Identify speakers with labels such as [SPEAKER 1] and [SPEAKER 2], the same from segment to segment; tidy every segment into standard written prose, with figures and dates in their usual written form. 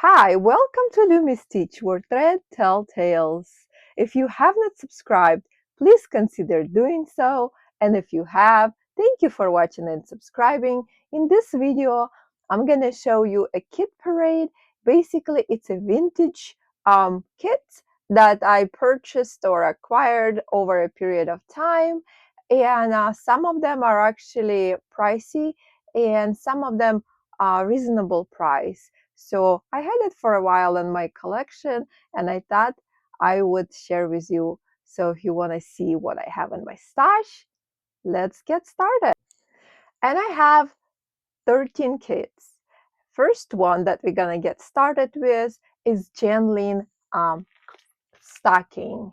[SPEAKER 1] Hi, welcome to Lumi's Teach, where thread tell tales. If you have not subscribed, please consider doing so. And if you have, thank you for watching and subscribing. In this video, I'm gonna show you a kit parade. Basically, it's a vintage kit that I purchased or acquired over a period of time. And some of them are actually pricey, and some of them are reasonable price. So I had it for a while in my collection, and I thought I would share with you. So if you want to see what I have in my stash, let's get started. And I have 13 kits. First one that we're gonna get started with is Janlyn stocking.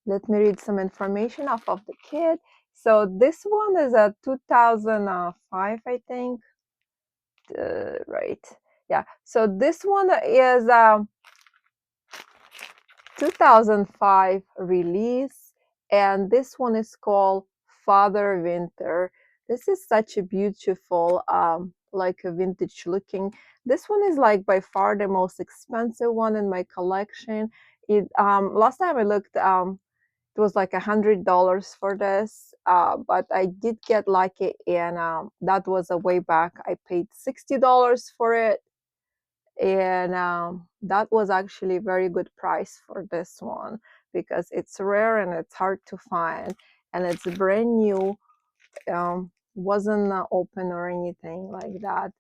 [SPEAKER 1] Let me read some information off of the kit. So this one is a 2005, I think. Right. Yeah. So this one is 2005 release, and this one is called Father Winter. This is such a beautiful like a vintage looking. This one is like by far the most expensive one in my collection. It last time I looked, it was like $100 for this, but I did get lucky, and that was a way back. I paid $60 for it, and that was actually a very good price for this one because it's rare and it's hard to find, and it's brand new. Wasn't open or anything like that.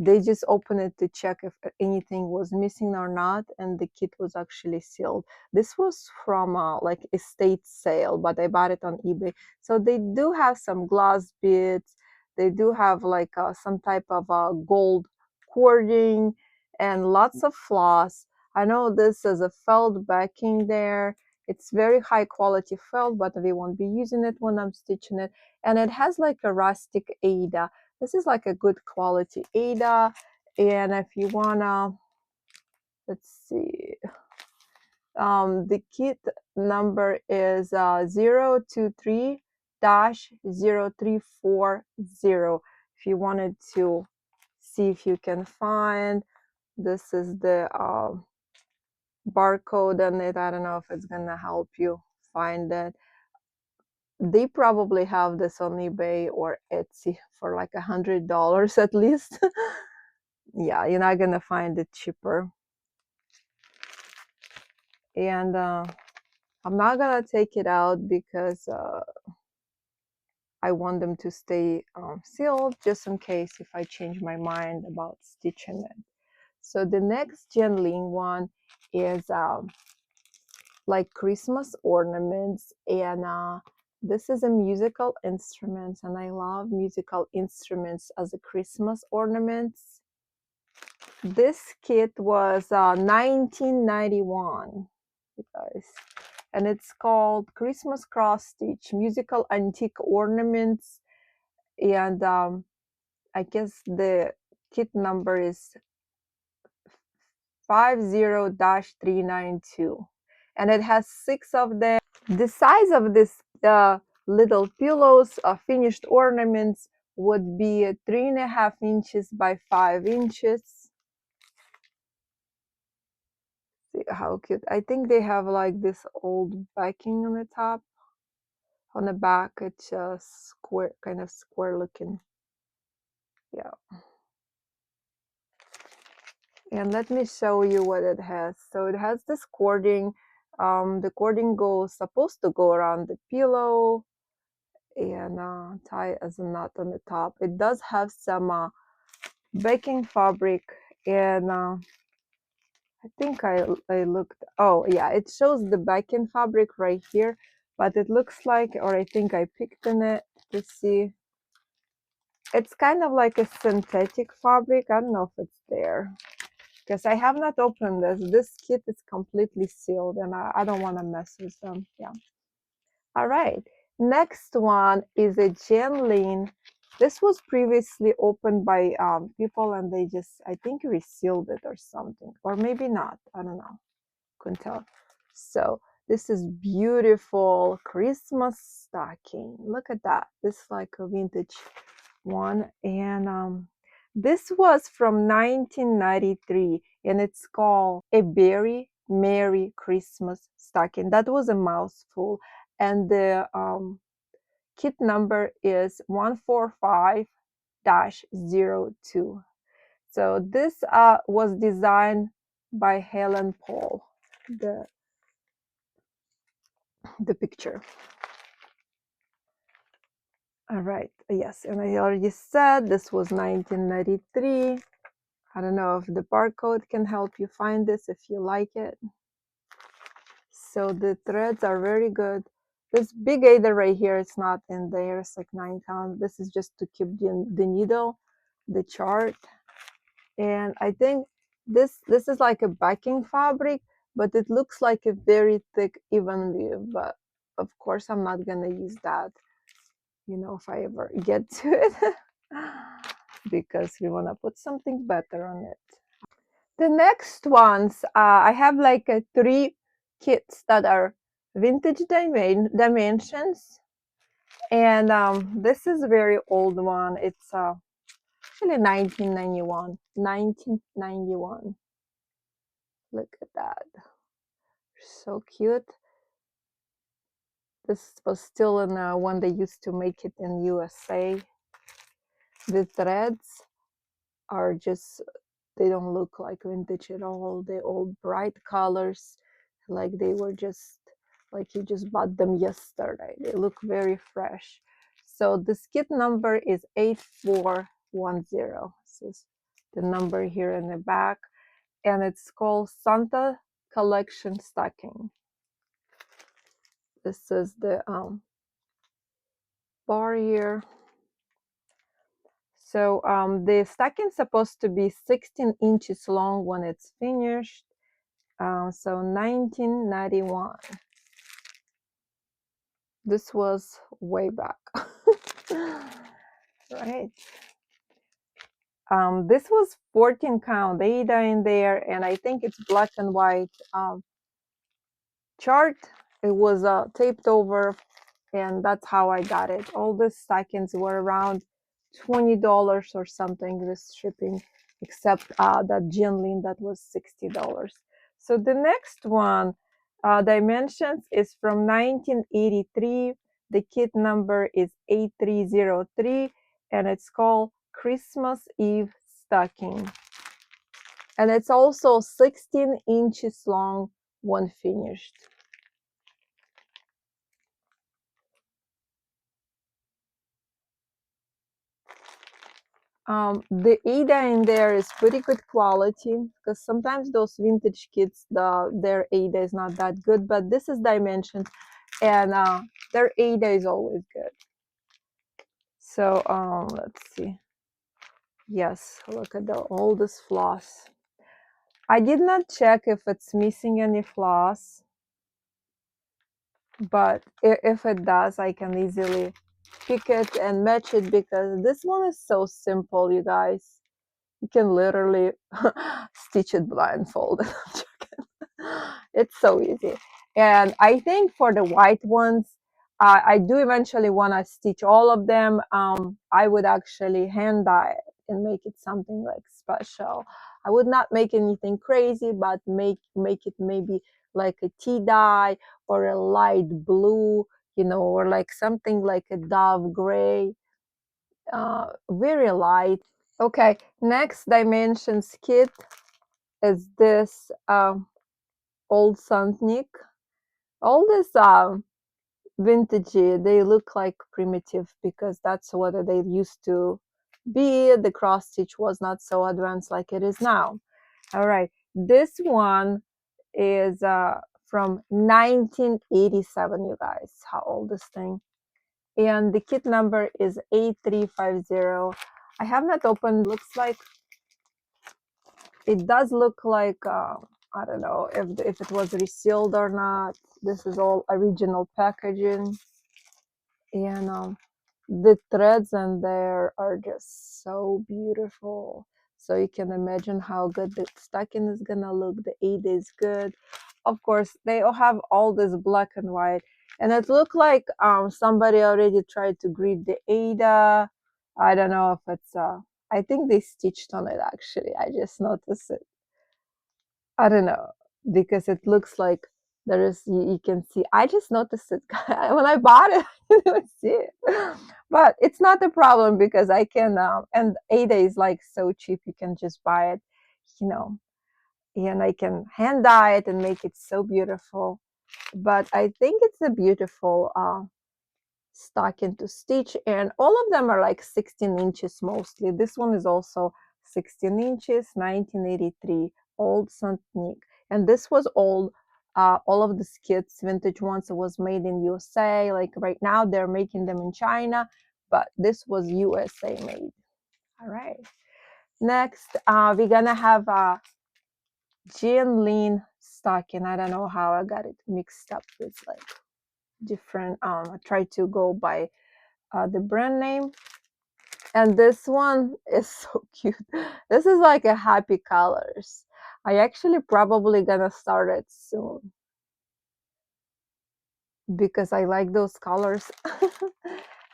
[SPEAKER 1] They just opened it to check if anything was missing or not, and the kit was actually sealed. This was from like estate sale, but I bought it on eBay. So they do have some glass bits. They do have like some type of gold cording and lots of floss. I know this is a felt backing there. It's very high quality felt, but we won't be using it when I'm stitching it. And it has like a rustic Ada. This is like a good quality Ada. And if you wanna, let's see, the kit number is 023-0340. If you wanted to see if you can find, this is the barcode on it. I don't know if it's gonna help you find it. They probably have this on eBay or Etsy for like $100 at least. Yeah, you're not gonna find it cheaper. And I'm not gonna take it out because I want them to stay sealed just in case if I change my mind about stitching it. So the next Janlyn one is like Christmas ornaments, and this is a musical instrument, and I love musical instruments as a Christmas ornaments. This kit was 1991, you guys, and it's called Christmas Cross Stitch Musical Antique Ornaments, and I guess the kit number is 50-392, and it has 6 of them. The size of this little pillows, finished ornaments, would be 3.5 inches by 5 inches. See how cute. I think they have like this old backing on the top. On the back, it's square, kind of square looking. Yeah. And let me show you what it has. So it has this cording. The cording supposed to go around the pillow and tie as a knot on the top. It does have some backing fabric, and I think I looked. Oh yeah, it shows the backing fabric right here, but it looks like, or I think I picked in it to see. It's kind of like a synthetic fabric. I don't know if it's there because I have not opened this. This kit is completely sealed, and I don't want to mess with them. Yeah. All right. Next one is a Janlyn. This was previously opened by people, and they just, I think, resealed it or something, or maybe not. I don't know. Couldn't tell. So this is beautiful Christmas stocking. Look at that. This is like a vintage one, and This was from 1993, and it's called A Very Merry Christmas Stocking. That was a mouthful, and the kit number is 145-02. So this was designed by Helen Paul, the picture. All right, yes, and I already said this was 1993. I don't know if the barcode can help you find this if you like it. So the threads are very good. This big Ada right here, it's not in there. It's like 9 count. This is just to keep the needle, the chart. And I think this is like a backing fabric, but it looks like a very thick even weave. But of course, I'm not gonna use that, you know, if I ever get to it, because we wanna put something better on it. The next ones, I have like 3 kits that are vintage dimensions, and this is a very old one. It's actually 1991. 1991. Look at that, so cute. This was still in when they used to make it in USA. The threads are just, they don't look like vintage at all. They're all bright colors, like they were just like you just bought them yesterday. They look very fresh. So this kit number is 8410. This is the number here in the back, and it's called Santa Collection Stocking. This is the bar here. So the stocking is supposed to be 16 inches long when it's finished. So 1991. This was way back. Right. This was 14 count Ada in there, and I think it's black and white chart. It was taped over, and that's how I got it. All the stockings were around $20 or something with shipping, except that Janlyn that was $60. So the next one, dimensions, is from 1983. The kit number is 8303, and it's called Christmas Eve Stocking. And it's also 16 inches long when finished. The Ada in there is pretty good quality, because sometimes those vintage kits, their Ada is not that good, but this is dimensions, and their Ada is always good. So let's see. Yes, look at the oldest floss. I did not check if it's missing any floss, but if it does, I can easily pick it and match it, because this one is so simple, you guys. You can literally stitch it blindfolded. It's so easy. And I think for the white ones, I do eventually want to stitch all of them. I would actually hand dye it and make it something like special. I would not make anything crazy, but make it maybe like a tea dye or a light blue, you know, or like something like a dove gray, very light. Okay, next dimensions kit is this old Santnik. All this vintagey, they look like primitive because that's what they used to be. The cross stitch was not so advanced like it is now. All right, this one is from 1987, you guys. How old this thing? And the kit number is 8350. I have not opened. Looks like it does look like I don't know if it was resealed or not. This is all original packaging, and the threads in there are just so beautiful. So you can imagine how good the stocking is gonna look. The Ada is good. Of course, they all have all this black and white, and it looked like somebody already tried to greet the Ada. I don't know if it's I think they stitched on it actually. I just noticed it. I don't know, because it looks like there is, you can see. I just noticed it when I bought it. I didn't see it, but it's not a problem because I can. And Ada is like so cheap. You can just buy it, you know, and I can hand dye it and make it so beautiful. But I think it's a beautiful stocking to stitch, and all of them are like 16 inches mostly. This one is also 16 inches, 1983, old Saint Nick. And this was old. All of the kits, vintage ones, was made in USA. Like right now, they're making them in China, but this was USA made. All right. Next, we're gonna have a Janlyn stocking. I don't know how I got it mixed up with like different. I tried to go by the brand name. And this one is so cute. This is like a happy colors. I actually probably gonna start it soon because I like those colors.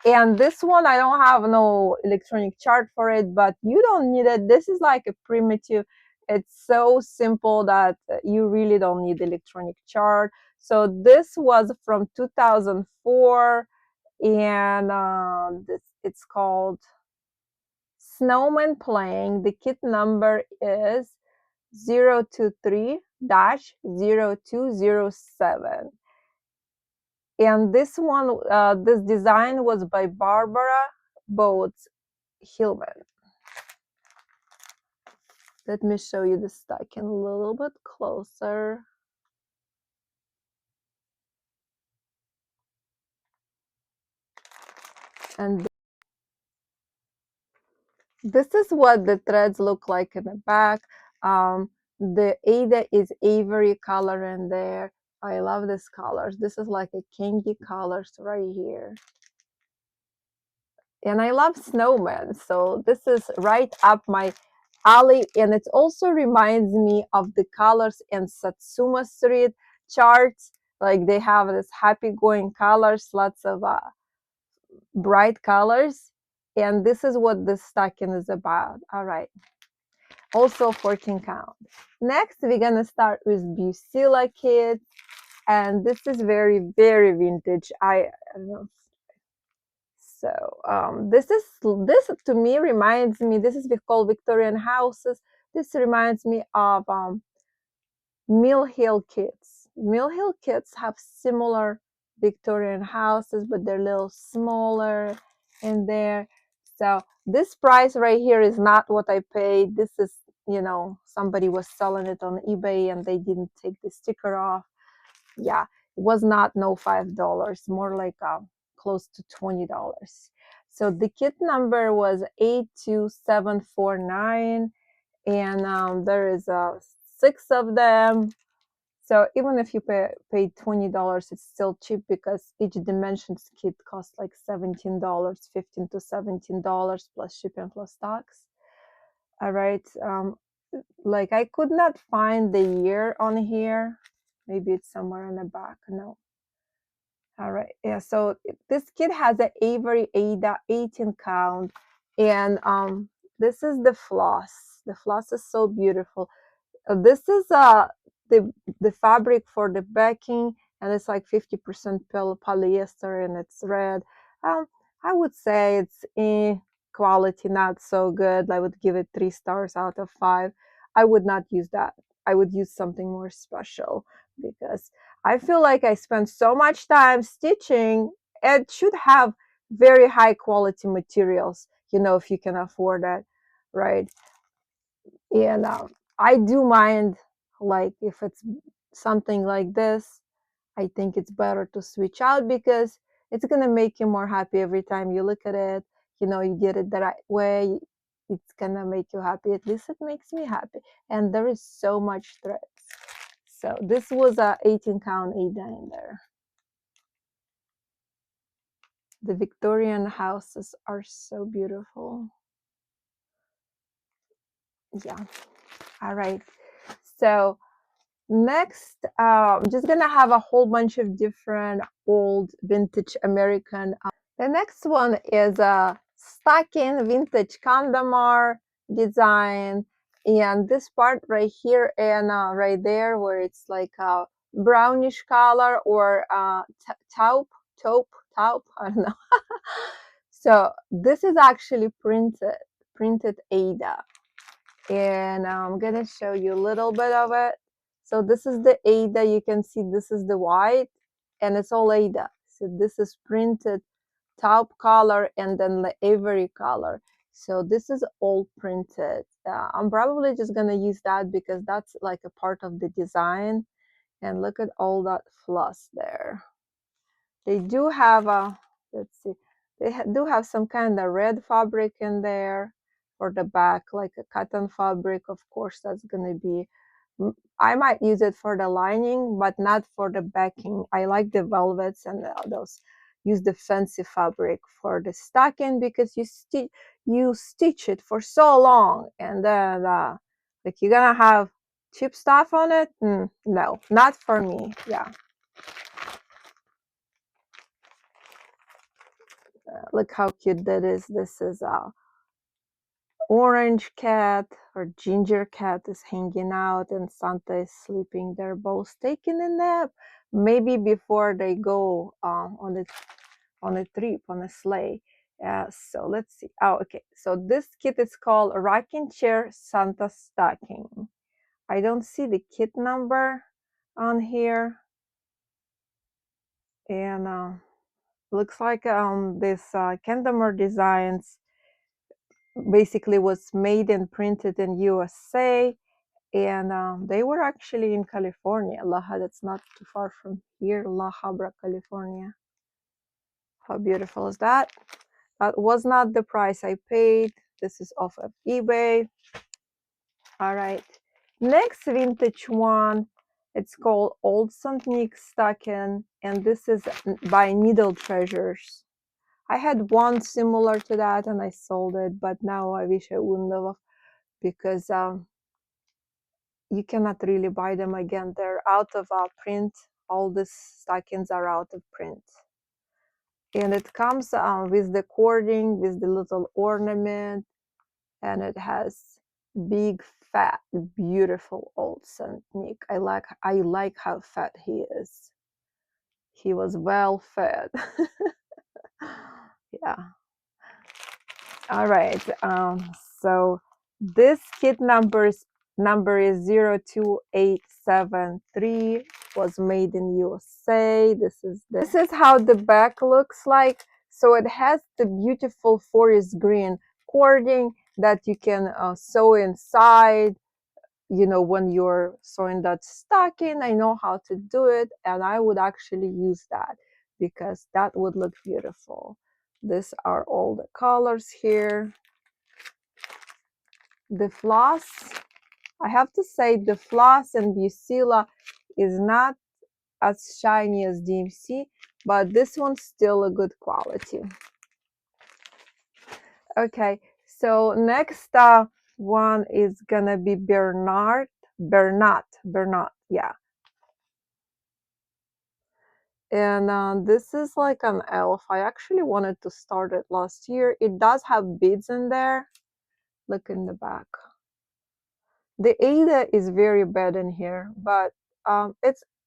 [SPEAKER 1] And this one, I don't have no electronic chart for it, but you don't need it. This is like a primitive. It's so simple that you really don't need electronic chart. So this was from 2004, and it's called Snowman Playing. The kit number is 023-0207. And this one, this design was by Barbara Boats Hillman. Let me show you the stocking a little bit closer. And this is what the threads look like in the back. The Ada is Avery color in there. I love this colors. This is like a kinky colors right here. And I love snowmen, so this is right up my alley. And it also reminds me of the colors in Satsuma Street charts. Like they have this happy going colors, lots of bright colors. And this is what this stocking is about. All right. Also 14 count. Next, we're gonna start with Bucilla kit. And this is very, very vintage. I don't know. So this to me reminds me, this is called Victorian houses. This reminds me of Mill Hill kits. Mill Hill kits have similar Victorian houses, but they're a little smaller in there. So this price right here is not what I paid. This is, somebody was selling it on eBay and they didn't take the sticker off. Yeah, it was not no $5, more like close to $20. So the kit number was 82749, and there is 6 of them. So even if you pay $20, it's still cheap because each dimensions kit costs like $17, $15 to $17 plus shipping plus tax. All right. Like I could not find the year on here. Maybe it's somewhere in the back. No. All right. Yeah. So this kit has an Avery Ada 18 count, and this is the floss. The floss is so beautiful. This is the fabric for the backing, and it's like 50% polyester, and it's red. Um, I would say it's in quality not so good. I would give it 3 stars out of 5. I would not use that. I would use something more special because I feel like I spent so much time stitching. It should have very high quality materials, if you can afford that, right? And I do mind, like, if it's something like this, I think it's better to switch out because it's going to make you more happy every time you look at it. You get it the right way. It's going to make you happy. At least it makes me happy. And there is so much threads. So this was a 18 count Ada in there. The Victorian houses are so beautiful. Yeah. All right. So next, I'm just gonna have a whole bunch of different old vintage American. The next one is a stocking, vintage Kandamar design. And this part right here and right there where it's like a brownish color or taupe, I don't know. So this is actually printed Ada. And I'm gonna show you a little bit of it. So this is the Ada. You can see this is the white and it's all Ada. So this is printed taupe color and then the ivory color. So this is all printed. I'm probably just gonna use that because that's like a part of the design. And look at all that floss there. They do have a, let's see, they do have some kind of red fabric in there for the back, like a cotton fabric. Of course, that's gonna be, I might use it for the lining, but not for the backing. I like the velvets and those. Use the fancy fabric for the stocking because you stitch it for so long, and then like you're gonna have cheap stuff on it. No, not for me. Yeah. Look how cute that is. This is a orange cat or ginger cat is hanging out and Santa is sleeping. They're both taking a nap. Maybe before they go on a trip on a sleigh. So let's see. Oh, okay. So this kit is called Rocking Chair Santa Stocking. I don't see the kit number on here, and looks like this Kendamore Designs basically was made and printed in USA, and they were actually in California. That's not too far from here, La Habra, California. How beautiful is that? That was not the price I paid. This is off of eBay. All right, next vintage one. It's called Old St. Nick Stocking, and this is by Needle Treasures. I had one similar to that and I sold it, but now I wish I wouldn't have because you cannot really buy them again. They're out of print. All these stockings are out of print. And it comes with the cording, with the little ornament, and it has big, fat, beautiful old Saint Nick. I like how fat he is. He was well fed. Yeah. All right. So this kit number is 02873, was made in USA. This is how the back looks like. So it has the beautiful forest green cording that you can sew inside. You know, when you're sewing that stocking, I know how to do it, and I would actually use that because that would look beautiful. These are all the colors here. The floss, I have to say the floss in Bucilla is not as shiny as DMC, but this one's still a good quality. Okay, so next one is gonna be Bernat, yeah. And this is like an elf. I actually wanted to start it last year. It does have beads in there. Look in the back. The Ada is very bad in here, but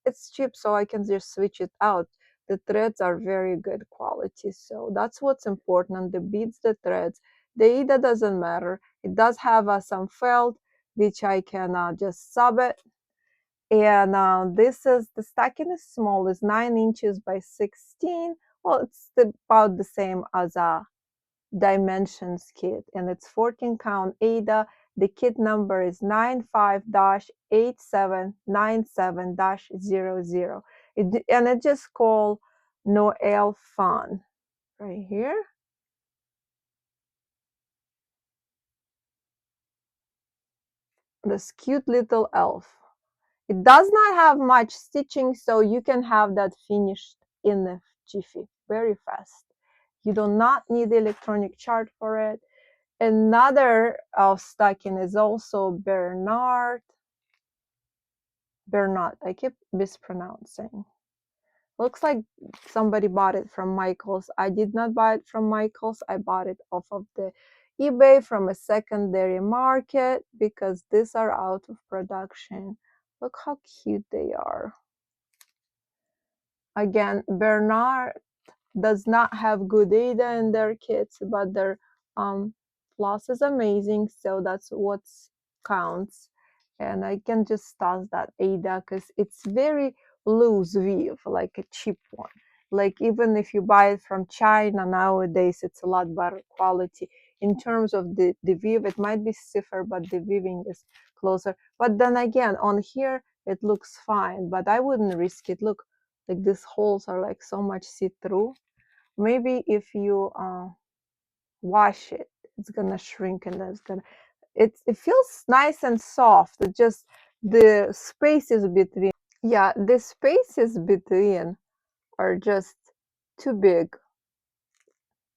[SPEAKER 1] it's cheap, so I can just switch it out. The threads are very good quality, so that's what's important. The beads, the threads. The Ada doesn't matter. It does have some felt, which I can just sub it. And this is, the stocking is small, it's 9 inches by 16. Well, it's about the same as a dimensions kit, and it's 14 count Ada. The kit number is 95-8797-00. And it's just called Noel Fun right here. This cute little elf. It does not have much stitching, so you can have that finished in a jiffy, very fast. You do not need the electronic chart for it. Another stocking is also Bernat. I keep mispronouncing. Looks like somebody bought it from Michael's. I did not buy it from Michael's. I bought it off of the eBay from a secondary market because these are out of production. Look how cute they are. Again, Bernat does not have good data in their kits, but their floss is amazing, so that's what counts. And I can just toss that Ada because it's very loose weave, like a cheap one. Like even if you buy it from China nowadays, it's a lot better quality. In terms of the weave, it might be stiffer, but the weaving is closer. But then again, on here, it looks fine, but I wouldn't risk it. Look, like these holes are like so much see-through. Maybe if you wash it, it's gonna shrink and it's gonna it feels nice and soft. It just the spaces between, yeah, the spaces between are just too big.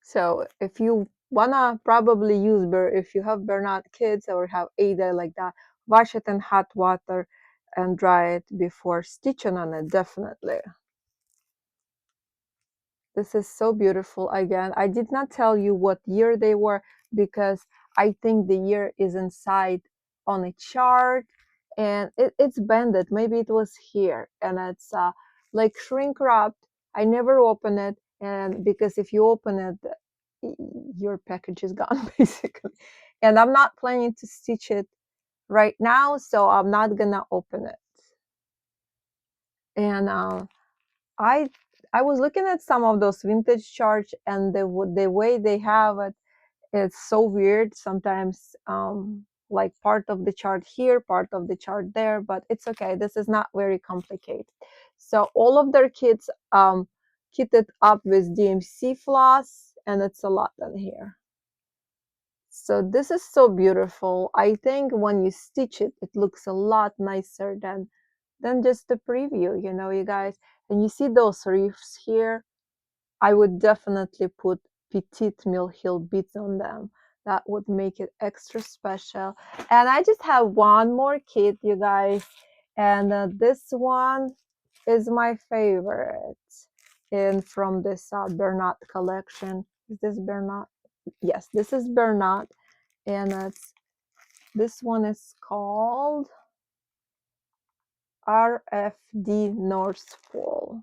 [SPEAKER 1] So if you wanna probably use if you have Bernat kids or have Ada like that, wash it in hot water and dry it before stitching on it, definitely. This is so beautiful. Again, I did not tell you what year they were because I think the year is inside on a chart and it's banded. Maybe it was here and it's like shrink wrapped. I never open it, and because if you open it, your package is gone basically. And I'm not planning to stitch it right now, so I'm not gonna open it. And I I was looking at some of those vintage charts, and the way they have it, it's so weird. Sometimes like part of the chart here, part of the chart there, but it's okay. This is not very complicated. So all of their kits kitted up with DMC floss, and it's a lot in here. So this is so beautiful. I think when you stitch it, it looks a lot nicer than just the preview, you know, you guys. And you see those reefs here? I would definitely put petite mill heel beads on them. That would make it extra special. And I just have one more kit, you guys. And this one is my favorite. And from this Bernat collection. Is this Bernat? Yes, this is Bernat. And this one is called RFD North Pole.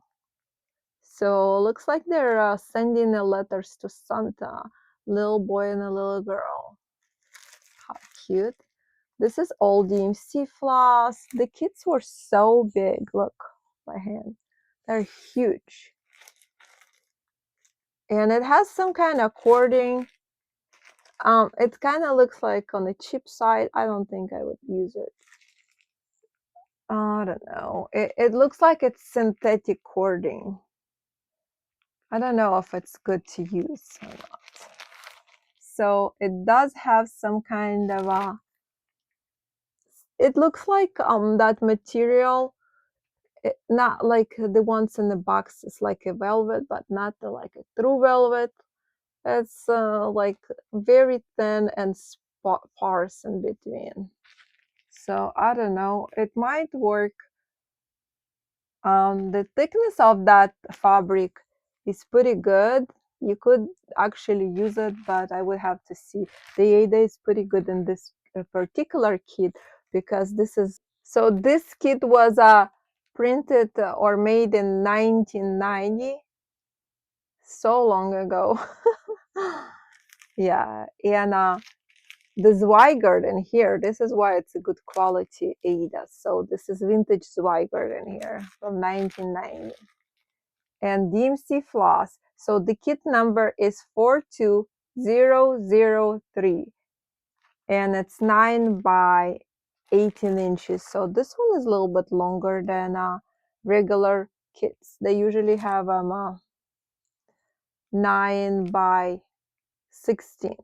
[SPEAKER 1] So looks like they're sending the letters to Santa, little boy and a little girl. How cute. This is all DMC floss. The kits were so big. Look, my hand. They're huge. And it has some kind of cording. It kind of looks like on the cheap side. I don't think I would use it. I don't know. It looks like it's synthetic cording. I don't know if it's good to use or not. So it does have some kind of a, it looks like that material, not like the ones in the box. It's like a velvet, but not like a true velvet. It's like very thin and sparse in between. So I don't know, it might work. The thickness of that fabric is pretty good. You could actually use it, but I would have to see. The Ada is pretty good in this particular kit because this is, so this kit was printed or made in 1990, so long ago. Yeah, and the Zweigert in here, this is why it's a good quality Ada. So this is vintage Zweigert in here from 1990. And DMC floss. So the kit number is 42003. And it's 9 by 18 inches. So this one is a little bit longer than regular kits. They usually have 9 by 16.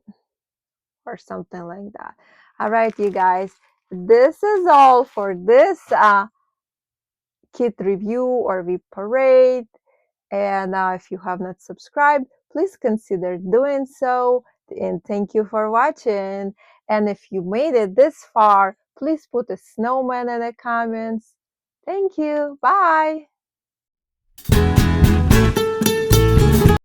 [SPEAKER 1] Or something like that. All right, you guys, this is all for this kit review or we parade. And if you have not subscribed, please consider doing so. And thank you for watching. And if you made it this far, please put a snowman in the comments. Thank you. Bye.